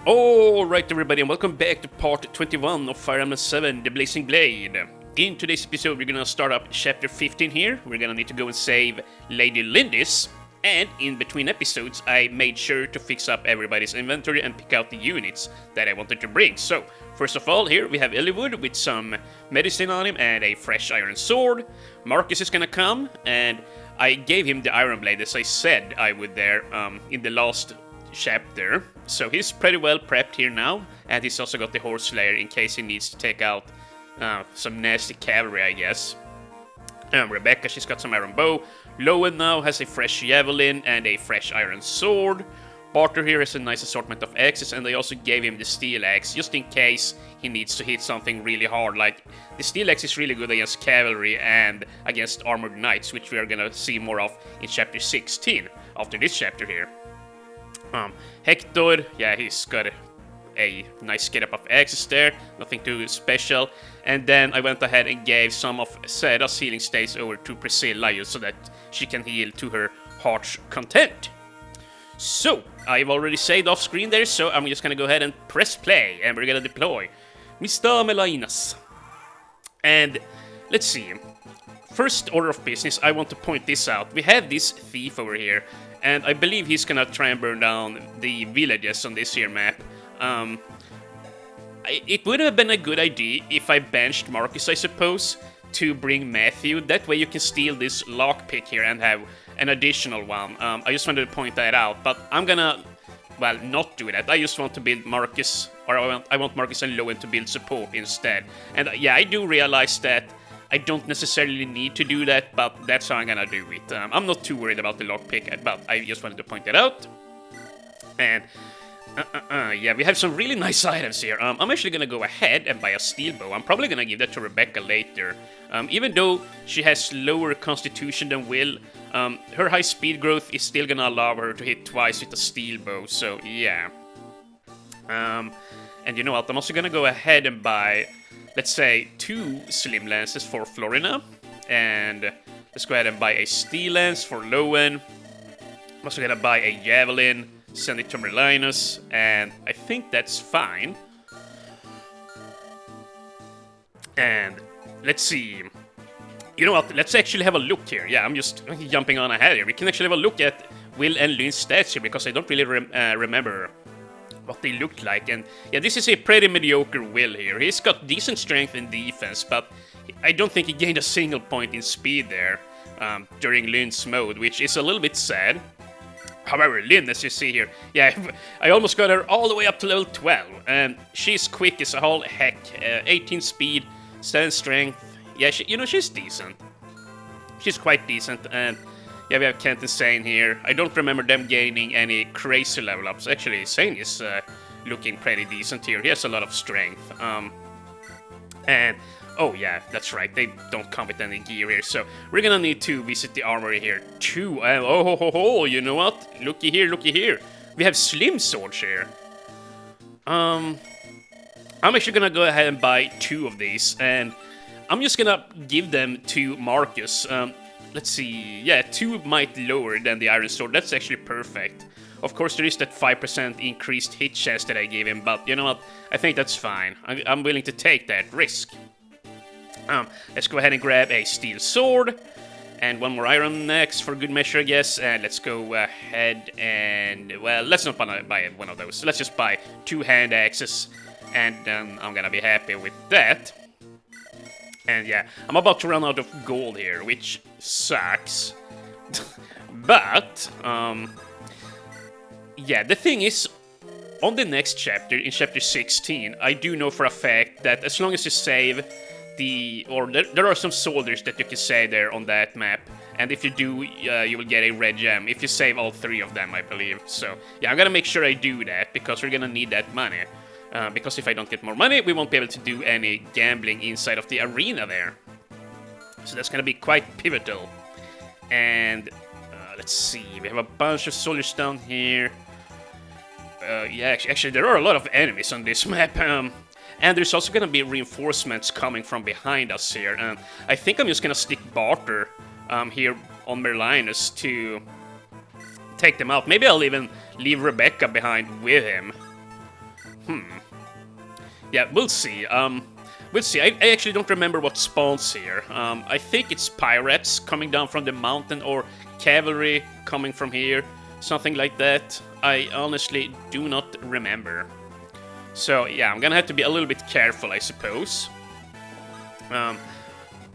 Alright everybody, and welcome back to part 21 of Fire Emblem 7, The Blazing Blade. In today's episode we're gonna start up chapter 15 here. We're gonna need to go and save Lady Lindis. And in between episodes I made sure to fix up everybody's inventory and pick out the units that I wanted to bring. So, first of all, here we have Eliwood with some medicine on him and a fresh iron sword. Marcus is gonna come, and I gave him the iron blade as I said I would there in the last chapter. So he's pretty well prepped here now, and he's also got the horse slayer in case he needs to take out some nasty cavalry, I guess. Rebecca, she's got some iron bow. Lowen now has a fresh javelin and a fresh iron sword. Barter here has a nice assortment of axes, and they also gave him the steel axe just in case he needs to hit something really hard. Like, the steel axe is really good against cavalry and against armored knights, which we are gonna see more of in chapter 16 after this chapter here. Hector, yeah, he's got a nice get-up of axes there, nothing too special. And then I went ahead and gave some of Sarah's healing stays over to Priscilla so that she can heal to her heart's content. So, I've already saved off screen there, so I'm just gonna go ahead and press play, and we're gonna deploy Mr. Melinas. And let's see. First order of business, I want to point this out. We have this thief over here, and I believe he's gonna try and burn down the villages on this here map. It would have been a good idea if I benched Marcus, I suppose, to bring Matthew. That way you can steal this lockpick here and have an additional one. I just wanted to point that out, but I'm gonna, well, not do that. I just want to build Marcus, or I want Marcus and Lowen to build support instead. And yeah, I do realize that I don't necessarily need to do that, but that's how I'm gonna do it. I'm not too worried about the lockpick, but I just wanted to point that out. And yeah, we have some really nice items here. I'm actually gonna go ahead and buy a steel bow. I'm probably gonna give that to Rebecca later. Even though she has lower constitution than Will, her high speed growth is still gonna allow her to hit twice with a steel bow, so yeah. And you know what, I'm also gonna go ahead and buy, let's say, 2 slim lances for Florina. And let's go ahead and buy a steel lance for Lowen. I'm also gonna buy a javelin, send it to Merlinus, and I think that's fine. And let's see. You know what, let's actually have a look here. Yeah, I'm just jumping on ahead here. We can actually have a look at Will and Lynn's stats here, because I don't really remember what they looked like. And yeah, this is a pretty mediocre Will here. He's got decent strength and defense, but I don't think he gained a single point in speed there during Lynn's mode, which is a little bit sad. However, Lynn, as you see here, yeah, I almost got her all the way up to level 12, and she's quick as a whole heck. 18 speed, 7 strength. Yeah, she's decent. She's quite decent, and yeah, we have Kent and Sane here. I don't remember them gaining any crazy level ups. Actually, Sane is looking pretty decent here. He has a lot of strength. And oh yeah, that's right, they don't come with any gear here, so we're gonna need to visit the armory here too. Oh, you know what? Looky here. We have slim swords here. I'm actually gonna go ahead and buy 2 of these, and I'm just gonna give them to Marcus. Let's see, yeah, 2 might lower than the iron sword. That's actually perfect. Of course, there is that 5% increased hit chance that I gave him, but you know what? I think that's fine. I'm willing to take that risk. Let's go ahead and grab a steel sword and 1 more iron axe for good measure, I guess. And let's go ahead and, well, let's not buy one of those. Let's just buy 2 hand axes, and then I'm gonna be happy with that. And yeah, I'm about to run out of gold here, which sucks. But yeah, the thing is, on the next chapter, in chapter 16, I do know for a fact that as long as you save there are some soldiers that you can save there on that map, and if you do, you will get a red gem if you save all 3 of them, I believe. So yeah, I'm gonna make sure I do that, because we're gonna need that money. Because if I don't get more money, we won't be able to do any gambling inside of the arena there. So that's gonna be quite pivotal. And let's see, we have a bunch of soldiers down here. Yeah, actually there are a lot of enemies on this map. And there's also gonna be reinforcements coming from behind us here, and I think I'm just gonna stick Barter here on Merlinus to take them out. Maybe I'll even leave Rebecca behind with him. Yeah, we'll see. We'll see. I actually don't remember what spawns here. I think it's pirates coming down from the mountain or cavalry coming from here. Something like that. I honestly do not remember. So, yeah, I'm gonna have to be a little bit careful, I suppose.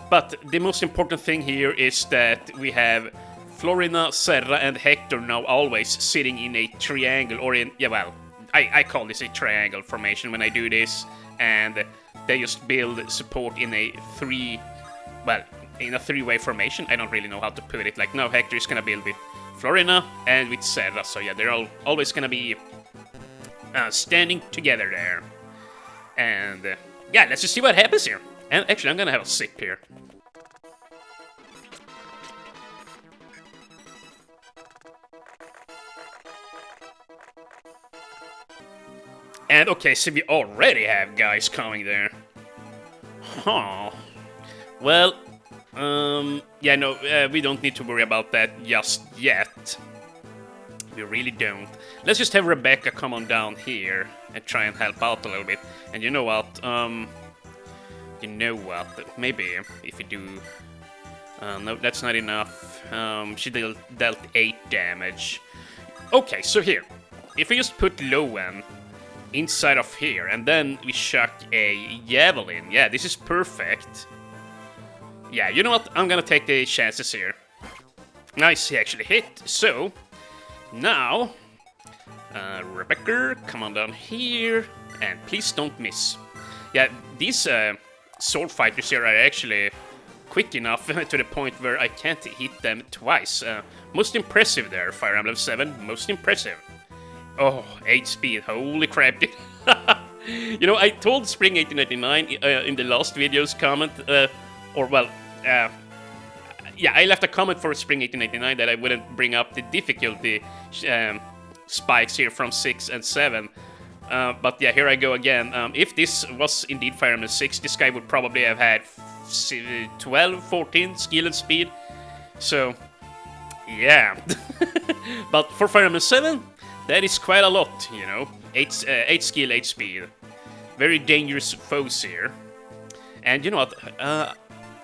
But the most important thing here is that we have Florina, Serra, and Hector now always sitting in a triangle, or in, yeah, well, I call this a triangle formation when I do this, and they just build support in a three-way formation. I don't really know how to put it. Like, now Hector is gonna build with Florina and with Serra, so yeah, they're always gonna be standing together there. And yeah, let's just see what happens here. And actually, I'm gonna have a sip here. And okay, so we already have guys coming there. Huh. Well, yeah, no, we don't need to worry about that just yet. We really don't. Let's just have Rebecca come on down here and try and help out a little bit. And you know what? Maybe if we do... no, that's not enough. She dealt 8 damage. Okay, so here. If we just put Lowen inside of here, and then we chuck a javelin. Yeah, this is perfect. Yeah, you know what? I'm gonna take the chances here. Nice, he actually hit. So, now, Rebecca, come on down here, and please don't miss. Yeah, these sword fighters here are actually quick enough to the point where I can't hit them twice. Most impressive there, Fire Emblem 7, most impressive. Oh, 8 speed, holy crap, dude. You know, I told Spring 1899 in the last video's comment, yeah, I left a comment for Spring 1899 that I wouldn't bring up the difficulty spikes here from 6 and 7. But yeah, here I go again. If this was indeed Fire Emblem 6, this guy would probably have had 12, 14 skill and speed. So, yeah. But for Fire Emblem 7, that is quite a lot, you know. 8 skill, 8 speed. Very dangerous foes here. And you know what?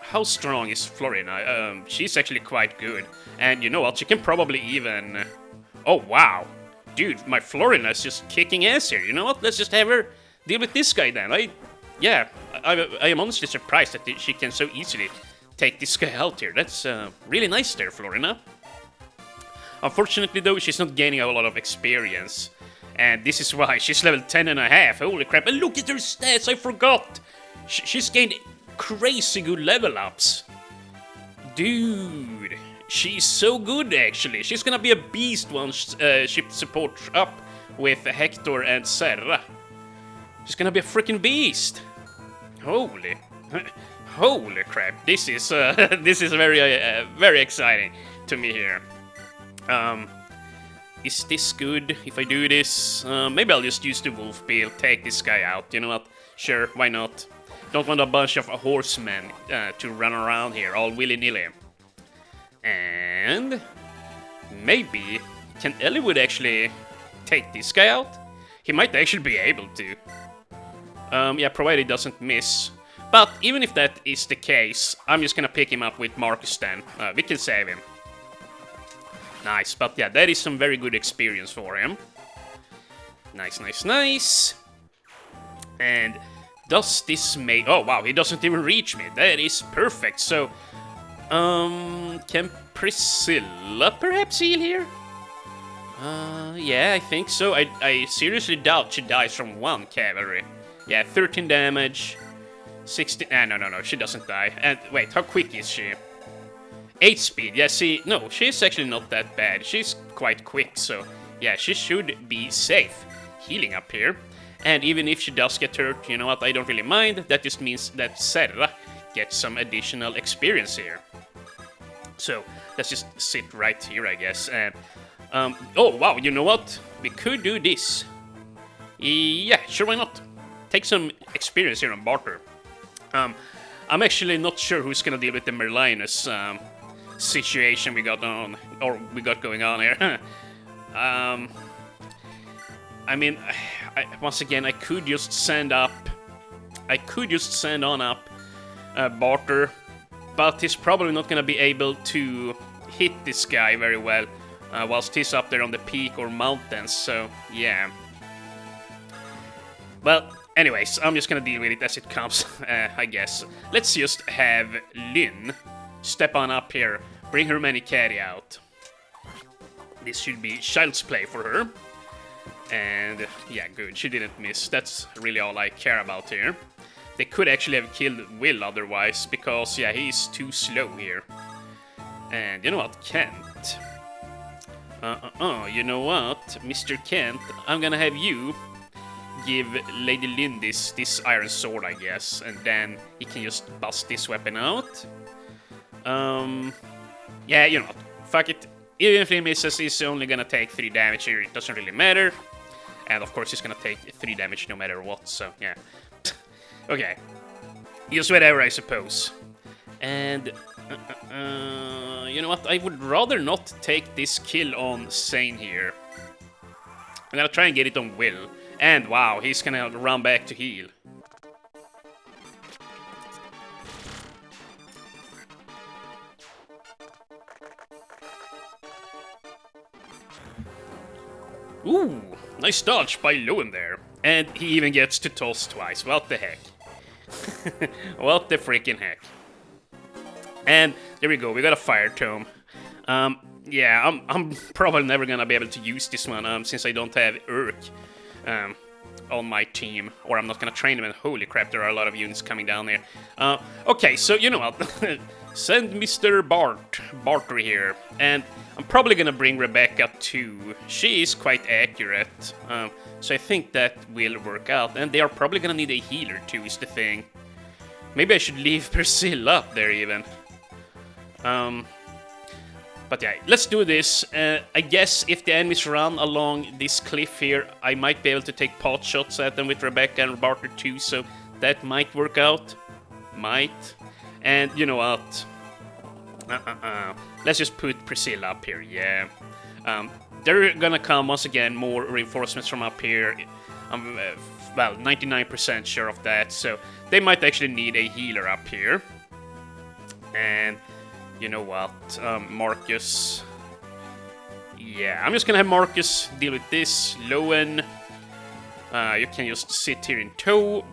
How strong is Florina? She's actually quite good. And you know what? She can probably even... Oh, wow. Dude, my Florina is just kicking ass here. You know what? Let's just have her deal with this guy then. I am honestly surprised that she can so easily take this guy out here. That's really nice there, Florina. Unfortunately, though, she's not gaining a lot of experience. And this is why she's level 10.5. Holy crap. And look at her stats, I forgot. She's gained crazy good level ups. Dude, she's so good, actually. She's gonna be a beast once she supports up with Hector and Serra. She's gonna be a freaking beast. Holy crap. This is very exciting to me here. Is this good if I do this? Maybe I'll just use the wolf build, take this guy out. You know what? Sure, why not? Don't want a bunch of horsemen to run around here all willy-nilly. And maybe can Eliwood actually take this guy out? He might actually be able to. Yeah, provided he doesn't miss. But even if that is the case, I'm just gonna pick him up with Marcus then. We can save him. Nice, but yeah, that is some very good experience for him. Nice, nice, nice. And does this make... Oh, wow, he doesn't even reach me. That is perfect. So, can Priscilla perhaps heal here? Yeah, I think so. I seriously doubt she dies from 1 cavalry. Yeah, 13 damage. 16... no, she doesn't die. And wait, how quick is she? 8 speed, yeah, see, no, she's actually not that bad. She's quite quick, so yeah, she should be safe healing up here. And even if she does get hurt, you know what, I don't really mind. That just means that Serra gets some additional experience here. So, let's just sit right here, I guess. And, oh, wow, you know what? We could do this. Yeah, sure, why not? Take some experience here on barter. I'm actually not sure who's gonna deal with the Merlinus, situation we got going on here. I mean, once again, I could just send up... I could just send on up Barter, but he's probably not gonna be able to hit this guy very well whilst he's up there on the peak or mountains, so yeah. Well, anyways, I'm just gonna deal with it as it comes, I guess. Let's just have Lynn step on up here, bring her Manicari out. This should be child's play for her. And yeah, good, she didn't miss. That's really all I care about here. They could actually have killed Will otherwise, because yeah, he's too slow here. And you know what, Kent? You know what, Mr. Kent? I'm gonna have you give Lady Lynn this iron sword, I guess, and then he can just bust this weapon out. Yeah, you know what, fuck it. Even if he misses, he's only gonna take 3 damage here, it doesn't really matter. And of course he's gonna take 3 damage no matter what, so yeah. Okay. Just whatever, I suppose. And... you know what, I would rather not take this kill on Zane here. I'm gonna try and get it on Will. And wow, he's gonna run back to heal. Ooh, nice dodge by Lowen there. And he even gets to toss twice. What the heck? What the freaking heck? And there we go, we got a fire tome. Yeah, I'm probably never gonna be able to use this one since I don't have Urk on my team, or I'm not gonna train him, and holy crap, there are a lot of units coming down there. Okay, so you know what? Send Mr. Barter here, and I'm probably gonna bring Rebecca too. She is quite accurate, so I think that will work out, and they are probably gonna need a healer too, is the thing. Maybe I should leave Priscilla up there even. But yeah, let's do this. I guess if the enemies run along this cliff here, I might be able to take pot shots at them with Rebecca and Barter too, so that might work out. Might. And you know what? Let's just put Priscilla up here, yeah. They're gonna come once again more reinforcements from up here. I'm well, 99% sure of that, so they might actually need a healer up here. And you know what, Marcus. Yeah, I'm just gonna have Marcus deal with this. Lowen, you can just sit here in tow,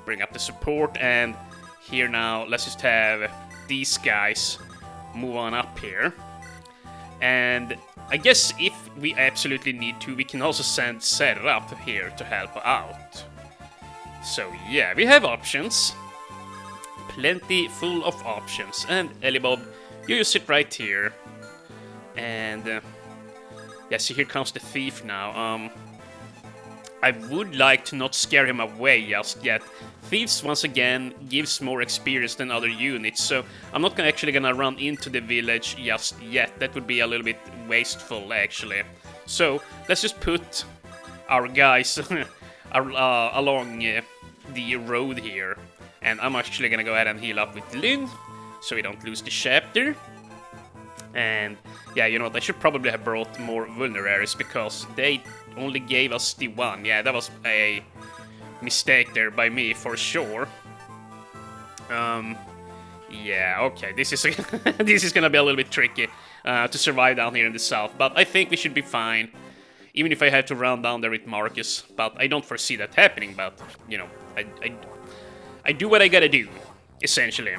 bring up the support, and here now, let's just have these guys move on up here. And I guess if we absolutely need to, we can also send Sarah up here to help out. So yeah, we have options. Plenty full of options. And Elibob, you just sit right here. And yeah, see, here comes the thief now. I would like to not scare him away just yet. Thieves, once again, gives more experience than other units, so I'm not actually gonna run into the village just yet. That would be a little bit wasteful, actually. So, let's just put our guys along the road here. And I'm actually gonna go ahead and heal up with Lynn, so we don't lose the chapter. And yeah, you know what, I should probably have brought more vulneraries, because they only gave us the one. Yeah, that was a mistake there by me, for sure. Yeah, okay, this is this is gonna be a little bit tricky to survive down here in the south, but I think we should be fine, even if I have to run down there with Marcus. But I don't foresee that happening, but, you know, I do what I gotta do, essentially.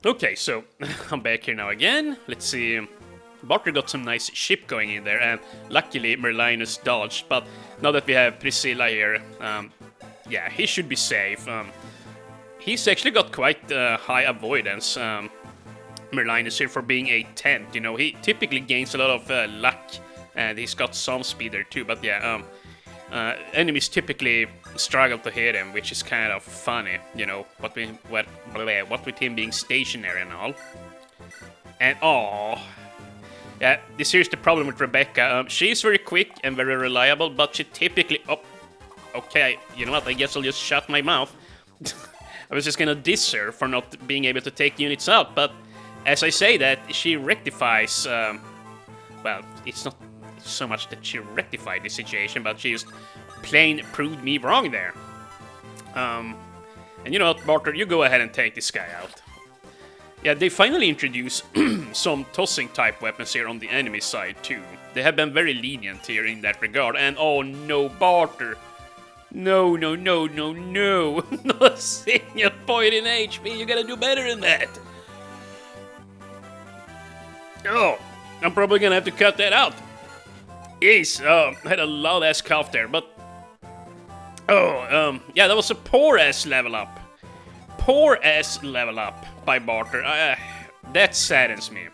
Okay, so I'm back here now again. Let's see. Barter got some nice ship going in there, and luckily Merlinus dodged. But now that we have Priscilla here, yeah, he should be safe. He's actually got quite high avoidance, Merlinus here, for being a tent. You know, he typically gains a lot of luck, and he's got some speed there too. But yeah, enemies typically struggle to hit him, which is kind of funny, you know, what with him being stationary and all. And oh, yeah, this here's the problem with Rebecca. She's very quick and very reliable, but she typically... Oh, okay, you know what, I guess I'll just shut my mouth. I was just gonna diss her for not being able to take units out, but as I say that, she rectifies, well, it's not so much that she rectified the situation, but she just plain proved me wrong there. And you know what, Barter, you go ahead and take this guy out. Yeah, they finally introduced some tossing type weapons here on the enemy side too. They have been very lenient here in that regard, and oh no, Barter! No, no, no, no, no! Not a single point in HP, you gotta do better than that! Oh, I'm probably gonna have to cut that out. Jeez, had a loud ass cough there, but... Oh, yeah, that was a poor ass level up. Poor ass level up by Barter. That saddens me.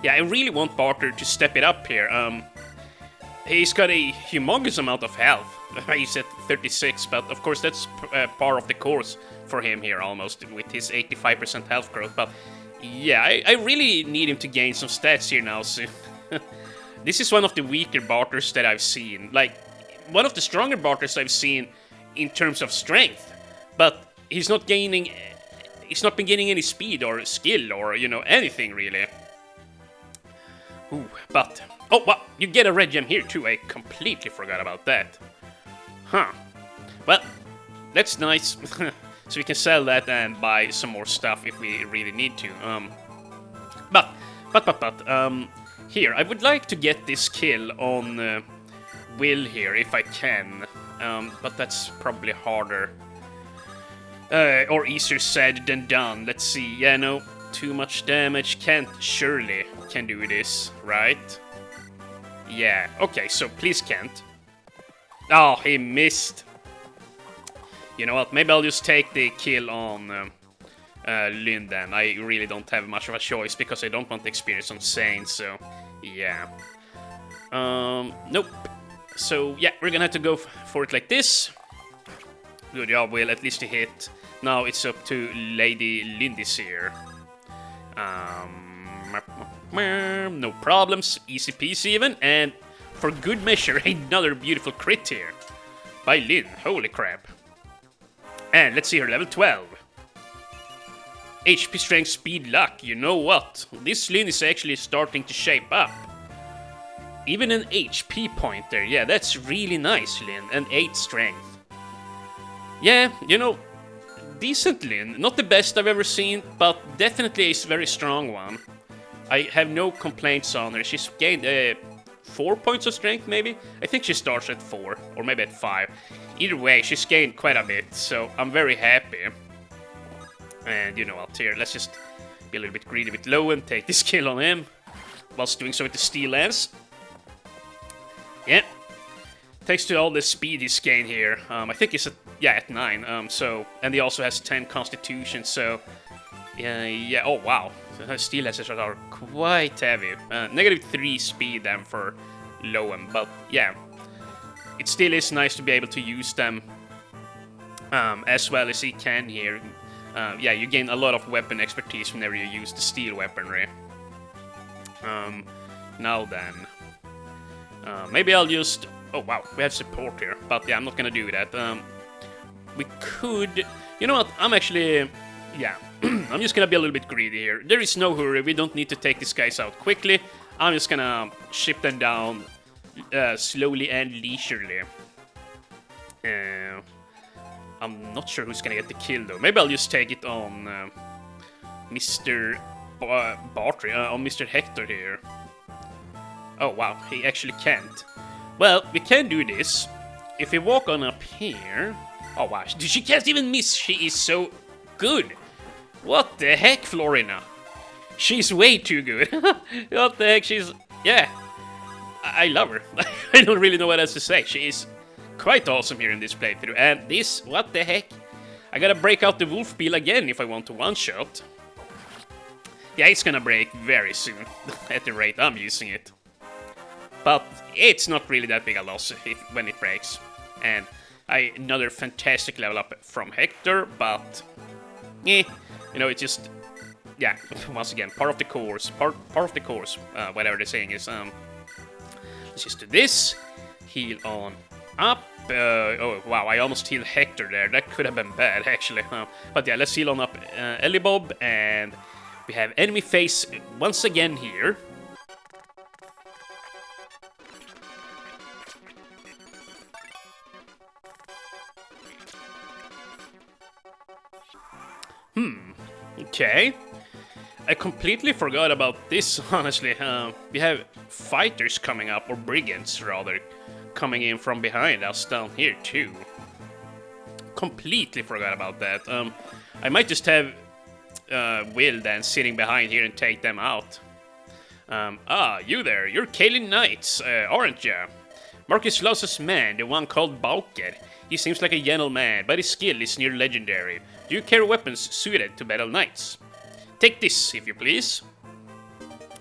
Yeah, I really want Barter to step it up here. He's got a humongous amount of health. He's at 36, but of course that's par of the course for him here almost, with his 85% health growth. But yeah, I really need him to gain some stats here now. So this is one of the weaker Barters that I've seen. Like, one of the stronger Barters I've seen in terms of strength. But he's not gaining... He's not been gaining any speed or skill or, you know, anything really. Ooh, but... Oh, well, you get a red gem here too. I completely forgot about that. Huh. Well, that's nice. So we can sell that and buy some more stuff if we really need to. Here, I would like to get this kill on Will here, if I can. But that's probably harder. Or easier said than done. Let's see. Yeah, no. Too much damage. Can't surely can do this, right? Yeah. Okay, so please can't. Oh, he missed. You know what? Maybe I'll just take the kill on Lynn then. I really don't have much of a choice because I don't want the experience on Saint, so yeah. Nope. So yeah, we're gonna have to go for it like this. Good job, Will. At least he hit. Now it's up to Lady Lindyseer. No problems. Easy peasy even. And for good measure, another beautiful crit here. By Lynn. Holy crap. And let's see her level 12. HP, strength, speed, luck. You know what? This Lynn is actually starting to shape up. Even an HP pointer. Yeah, that's really nice, Lynn. And 8 strength. Yeah, you know, decent Lynn. Not the best I've ever seen, but definitely a very strong one. I have no complaints on her. She's gained 4 points of strength, maybe? I think she starts at 4, or maybe at 5. Either way, she's gained quite a bit, so I'm very happy. And, you know what, here, let's just be a little bit greedy with Low and take this kill on him, whilst doing so with the Steel Lance. Yeah. Thanks to all the speed he's gained here. I think he's at 9, so... And he also has 10 Constitution, so... Yeah, oh wow. Steel Lances are quite heavy. -3 speed then for Lowen, but yeah. It still is nice to be able to use them as well as he can here. Yeah, you gain a lot of weapon expertise whenever you use the steel weaponry. Now then. Maybe I'll just... Oh wow, we have support here, but yeah, I'm not gonna do that. We could... You know what, I'm actually... Yeah, I'm just gonna be a little bit greedy here. There is no hurry, we don't need to take these guys out quickly. I'm just gonna ship them down slowly and leisurely. I'm not sure who's gonna get the kill though. Maybe I'll just take it on Mr. Bartry, on Mr. Hector here. Oh wow, he actually can't. Well, we can do this. If we walk on up here... Oh wow, she can't even miss. She is so good. What the heck, Florina? She's way too good. What the heck, she's... Yeah. I love her. I don't really know what else to say. She is quite awesome here in this playthrough. And this, what the heck? I gotta break out the wolf peel again if I want to one-shot. Yeah, it's gonna break very soon, at the rate I'm using it. But it's not really that big a loss when it breaks. And another fantastic level up from Hector, but... you know, it's just... Yeah, once again, part of the course. Part of the course, whatever the saying is. Let's just do this. Heal on Up. Oh, wow, I almost healed Hector there. That could have been bad, actually. But yeah, let's heal on up Eliwood, and we have enemy face once again here. Okay. I completely forgot about this, honestly. We have fighters coming up, or brigands, rather, coming in from behind us down here, too. Completely forgot about that. I might just have Will then sitting behind here and take them out. You there. You're Kaelin Knights, aren't ya? Marcus Laus's man, the one called Bauker. He seems like a gentleman, but his skill is near legendary. Do you carry weapons suited to battle knights? Take this, if you please.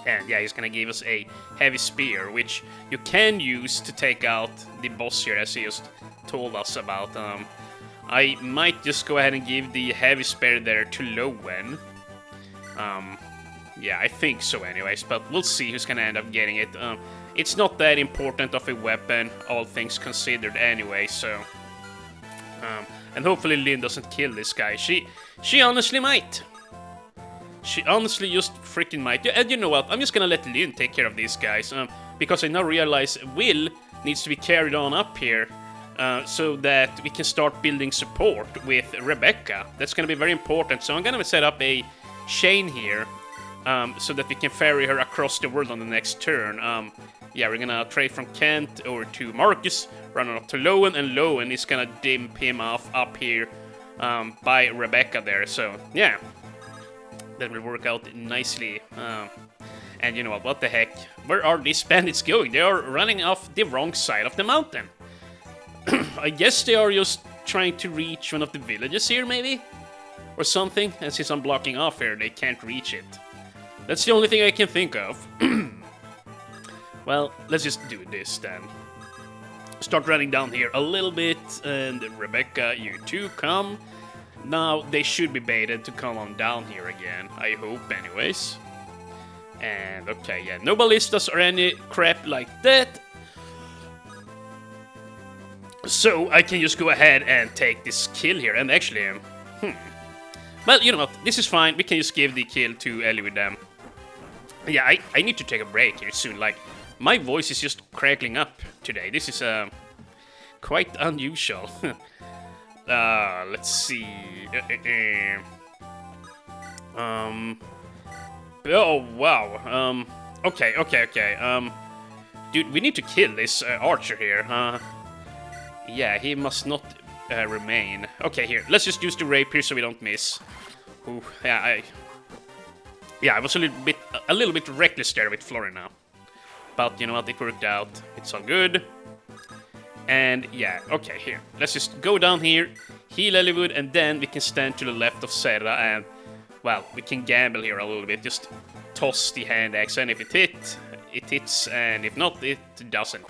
And yeah, he's gonna give us a heavy spear, which you can use to take out the boss here, as he just told us about. I might just go ahead and give the heavy spear there to Lowen. Yeah, I think so anyways, but we'll see who's gonna end up getting it. It's not that important of a weapon, all things considered anyway, so... and hopefully Lynn doesn't kill this guy. She honestly might. She honestly just freaking might. And you know what? I'm just gonna let Lynn take care of these guys. Because I now realize Will needs to be carried on up here. So that we can start building support with Rebecca. That's gonna be very important. So I'm gonna set up a chain here. So that we can ferry her across the world on the next turn. Yeah, we're gonna trade from Kent over to Marcus, run up to Lowen, and Lowen is gonna dimp him off up here by Rebecca there. So, yeah. That will work out nicely. And you know what the heck? Where are these bandits going? They are running off the wrong side of the mountain. I guess they are just trying to reach one of the villages here, maybe? Or something. And since I'm blocking off here, they can't reach it. That's the only thing I can think of. Well, let's just do this then. Start running down here a little bit, and Rebecca, you too, come. Now, they should be baited to come on down here again, I hope anyways. And, okay, yeah, no ballistas or any crap like that. So, I can just go ahead and take this kill here, and actually, well, you know what, this is fine, we can just give the kill to Eliwood then. Yeah, I need to take a break here soon, like, my voice is just crackling up today. This is quite unusual. Let's see. Oh wow. Okay. Dude, we need to kill this archer here. Yeah, he must not remain. Okay, here. Let's just use the rapier so we don't miss. Ooh, yeah, I was a little bit reckless there with Florina. But you know what, it worked out. It's all good. And yeah, okay, here. Let's just go down here, heal Eliwood, and then we can stand to the left of Serra and, well, we can gamble here a little bit. Just toss the hand axe, and if it hits, and if not, it doesn't.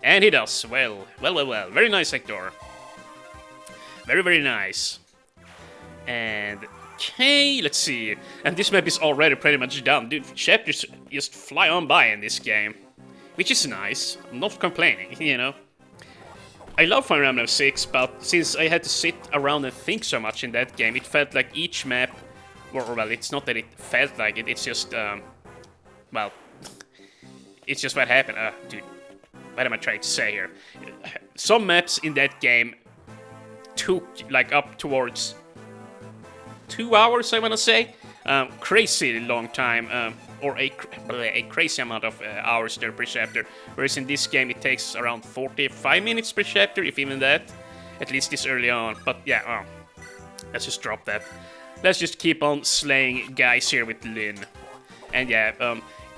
And he does. Well. Very nice, Hector. Very nice. And okay, let's see. And this map is already pretty much done. Dude, chapters just fly on by in this game. Which is nice. I'm not complaining, you know. I love Fire Emblem 6, but since I had to sit around and think so much in that game, it felt like each map... Or well, it's not that it felt like it, it's just, well... It's just what happened. Dude, what am I trying to say here? Some maps in that game took, like, up towards 2 hours, I wanna say. Crazy long time, or a crazy amount of hours there per chapter. Whereas in this game it takes around 45 minutes per chapter, if even that. At least this early on. But yeah, let's just drop that. Let's just keep on slaying guys here with Lynn. And yeah,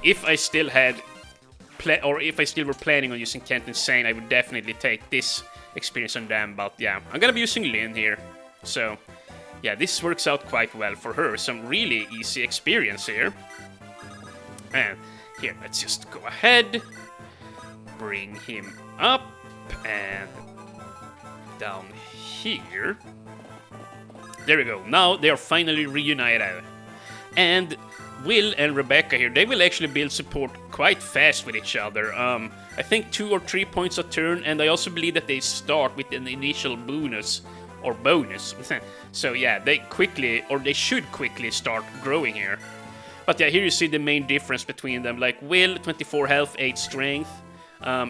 if I still had... if I still were planning on using Kent Insane, I would definitely take this experience on them. But yeah, I'm gonna be using Lynn here. So... yeah, this works out quite well for her. Some really easy experience here. And here, let's just go ahead. Bring him up. And down here. There we go. Now they are finally reunited. And Will and Rebecca here, they will actually build support quite fast with each other. I think 2 or 3 points a turn, and I also believe that they start with an initial bonus. So yeah, they should quickly start growing here. But yeah, here you see the main difference between them. Like Will, 24 health, 8 strength.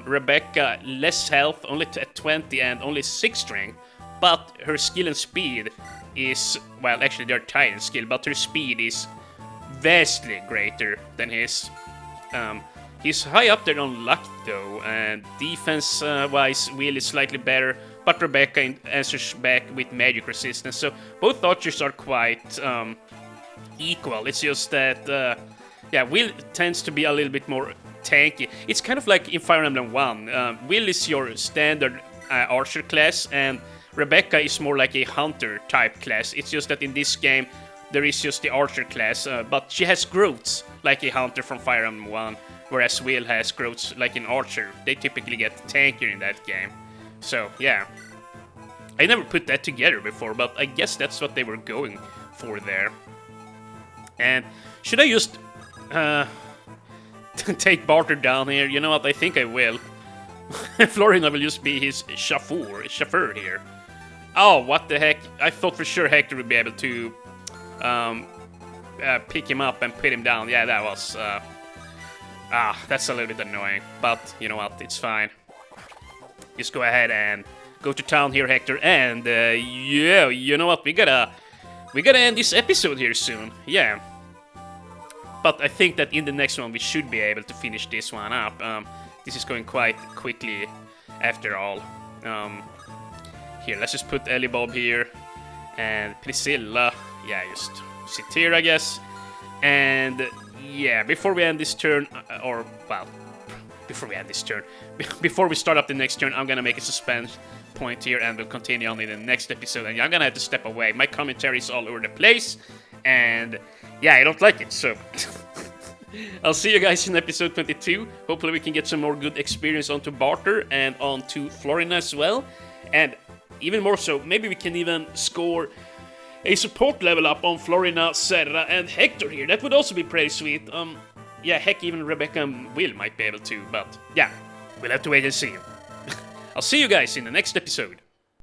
Rebecca, less health, only at 20 and only 6 strength. But her skill and speed is, well, actually they're tied in skill, but her speed is vastly greater than his. He's high up there on luck though, and defense-wise, Will is slightly better, but Rebecca answers back with magic resistance. So both archers are quite equal. It's just that, yeah, Will tends to be a little bit more tanky. It's kind of like in Fire Emblem 1. Will is your standard archer class, and Rebecca is more like a hunter type class. It's just that in this game, there is just the archer class, but she has growths like a hunter from Fire Emblem 1, whereas Will has growths like an archer. They typically get tankier in that game. So, yeah. I never put that together before, but I guess that's what they were going for there. And should I just take Barter down here? You know what, I think I will. Florina will just be his chauffeur here. Oh, what the heck? I thought for sure Hector would be able to pick him up and put him down. Yeah, that was... that's a little bit annoying. But, you know what, it's fine. Just go ahead and go to town here, Hector. And, yeah, you know what, we gotta end this episode here soon. Yeah. But I think that in the next one we should be able to finish this one up. This is going quite quickly after all. Here, let's just put Elibob here. And Priscilla, yeah, just sit here, I guess. And, yeah, before we end this turn, before we start up the next turn, I'm gonna make a suspense point here, and we'll continue on in the next episode. And I'm gonna have to step away. My commentary is all over the place, and yeah, I don't like it, so... I'll see you guys in episode 22. Hopefully we can get some more good experience onto Barter and onto Florina as well. And even more so, maybe we can even score a support level up on Florina, Serra, and Hector here. That would also be pretty sweet. Yeah, heck, even Rebecca and Will might be able to, but yeah, we'll have to wait and see. I'll see you guys in the next episode.